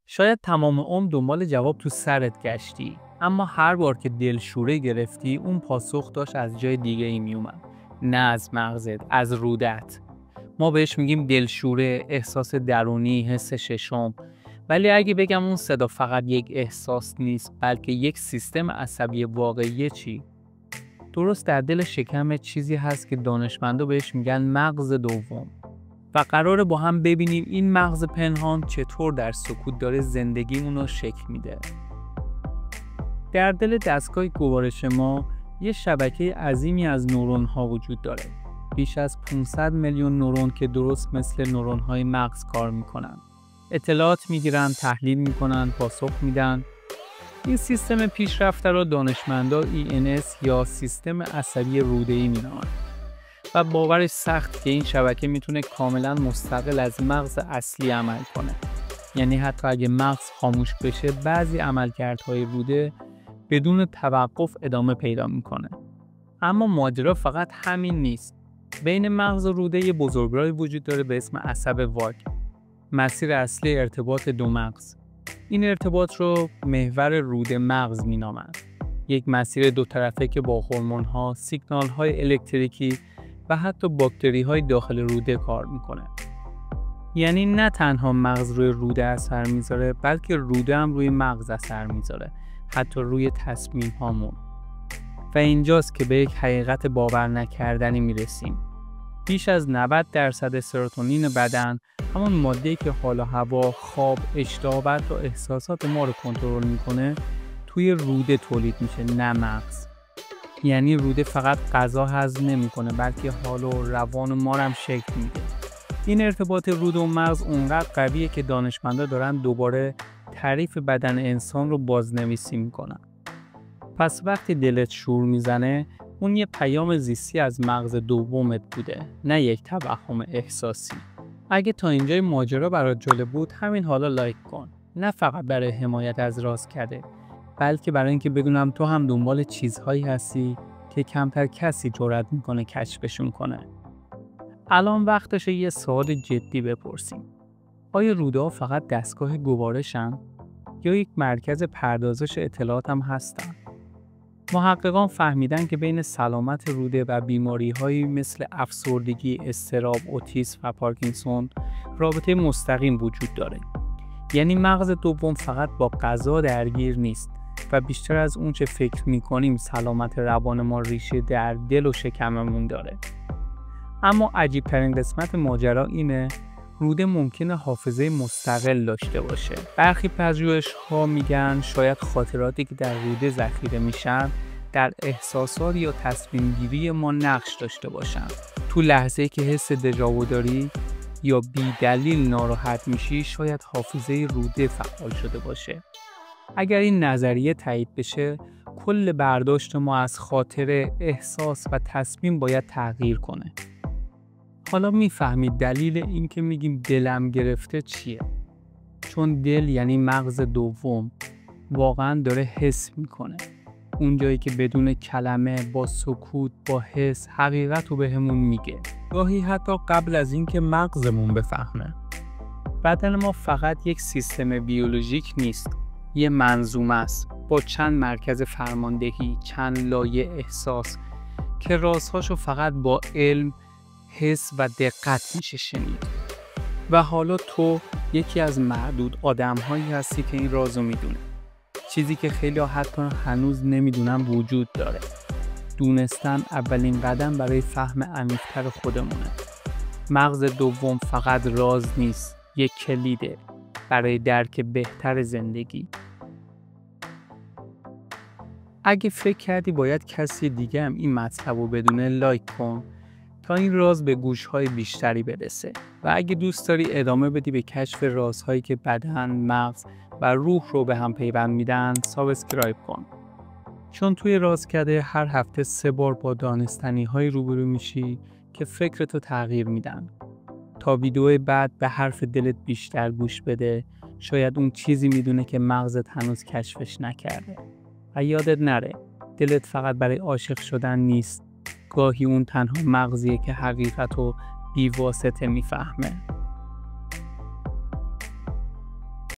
شاید تمام عمر دنبال جواب تو سرت گشتی، اما هر بار که دلشوره گرفتی اون پاسخ داشت از جای دیگه ای می اومد. نه از مغزت، از رودت. ما بهش میگیم دلشوره، احساس درونی، حس ششم. ولی اگه بگم اون صدا فقط یک احساس نیست، بلکه یک سیستم عصبی واقعی، چی؟ درست در دل شکم چیزی هست که دانشمندا بهش میگن مغز دوم. و قراره با هم ببینیم این مغز پنهان چطور در سکوت داره زندگیمون رو شکل میده. در دل دستگاه گوارش ما یه شبکه عظیمی از نورون ها وجود داره. بیش از 500 میلیون نورون که درست مثل نورون های مغز کار میکنن. اطلاعات میگیرن، تحلیل میکنن، پاسخ میدن. این سیستم پیشرفته رو دانشمندا ENS یا سیستم عصبی روده‌ای مینامند. و باورش سخت که این شبکه میتونه کاملا مستقل از مغز اصلی عمل کنه. یعنی حتی اگه مغز خاموش بشه، بعضی عملکردهای روده بدون توقف ادامه پیدا میکنه. اما ماجرا فقط همین نیست. بین مغز و روده یه بزرگراهی وجود داره به اسم عصب واگ. مسیر اصلی ارتباط دو مغز. این ارتباط رو محور روده مغز مینامند. یک مسیر دو طرفه که با هورمون‌ها، سیگنال‌های الکتریکی و حتی باکتری‌های داخل روده کار میکنه. یعنی نه تنها مغز روی روده اثر میذاره، بلکه روده هم روی مغز اثر میذاره، حتی روی تصمیم هامون. و اینجاست که به یک حقیقت باور نکردنی میرسیم. بیش از 90% سروتونین بدن، همون ماده‌ای که حال و هوا، خواب، اشتها و حتی احساسات ما رو کنترل میکنه، توی روده تولید میشه، نه مغز. یعنی روده فقط غذا هضم نمیکنه، بلکه حال و روان ما رو هم شکل میده. این ارتباط روده و مغز اونقدر قویه که دانشمندا دارن دوباره تعریف بدن انسان رو بازنویسی میکنن. پس وقتی دلت شور میزنه، اون یه پیام زیستی از مغز دومت بوده، نه یک توهم احساسی. اگه تا اینجای ماجرا برات جالب بود، همین حالا لایک کن. نه فقط برای حمایت از راست کرده، بلکه برای اینکه بدونم تو هم دنبال چیزهایی هستی که کمتر کسی جرئت میکنه کشفشون کنه. الان وقتشه یه سوال جدی بپرسیم. آیا روده‌ها فقط دستگاه گوارشن یا یک مرکز پردازش اطلاعات هم هستن؟ محققان فهمیدن که بین سلامت روده و بیماری‌هایی مثل افسردگی، اضطراب، اوتیسم و پارکینسون رابطه مستقیم وجود داره. یعنی مغز دوم فقط با غذا درگیر نیست و بیشتر از اون چه فکر می‌کنیم سلامت روان ما ریشه در دل و شکممون داره. اما عجیب‌ترین قسمت ماجرا اینه، روده ممکنه حافظه مستقل داشته باشه. برخی پژوهش‌ها میگن شاید خاطراتی که در روده ذخیره میشن در احساسات یا تصمیم گیری ما نقش داشته باشن. تو لحظه‌ای که حس دژاوو داری یا بی دلیل ناراحت میشی، شاید حافظه روده فعال شده باشه. اگر این نظریه تایید بشه، کل برداشت ما از خاطره، احساس و تصمیم باید تغییر کنه. حالا میفهمید دلیل این که میگیم دلم گرفته چیه؟ چون دل یعنی مغز دوم واقعا داره حس میکنه. اون جایی که بدون کلمه، با سکوت، با حس، حقیقت رو بهمون میگه. گاهی حتی قبل از این که مغزمون بفهمه. بدن ما فقط یک سیستم بیولوژیک نیست. یه منظومه است با چند مرکز فرماندهی، چند لایه احساس که رازهاشو فقط با علم، حس و دقت میشه شنید. و حالا تو یکی از معدود آدم‌هایی هستی که این رازو میدونه. چیزی که خیلی حتی هنوز نمیدونن وجود داره. دونستن اولین قدم برای فهم عمیق‌تر خودمونه. مغز دوم فقط راز نیست، یک کلیده برای درک بهتر زندگی. اگه فکر کردی باید کسی دیگه هم این مطلب رو بدونه، لایک کن تا این راز به گوش‌های بیشتری برسه. و اگه دوست داری ادامه بدی به کشف رازهایی که بدن، مغز و روح رو به هم پیوند میدن، سابسکرایب کن. چون توی رازکده هر هفته 3 بار با دانستنی‌های روبرو میشی که فکرتو تغییر میدن. تا ویدیو بعد به حرف دلت بیشتر گوش بده. شاید اون چیزی میدونه که مغزت هنوز کشفش نکرده. و یادت نره، دلت فقط برای عاشق شدن نیست. گاهی اون تنها مغزیه که حقیقت رو بی‌واسطه میفهمه.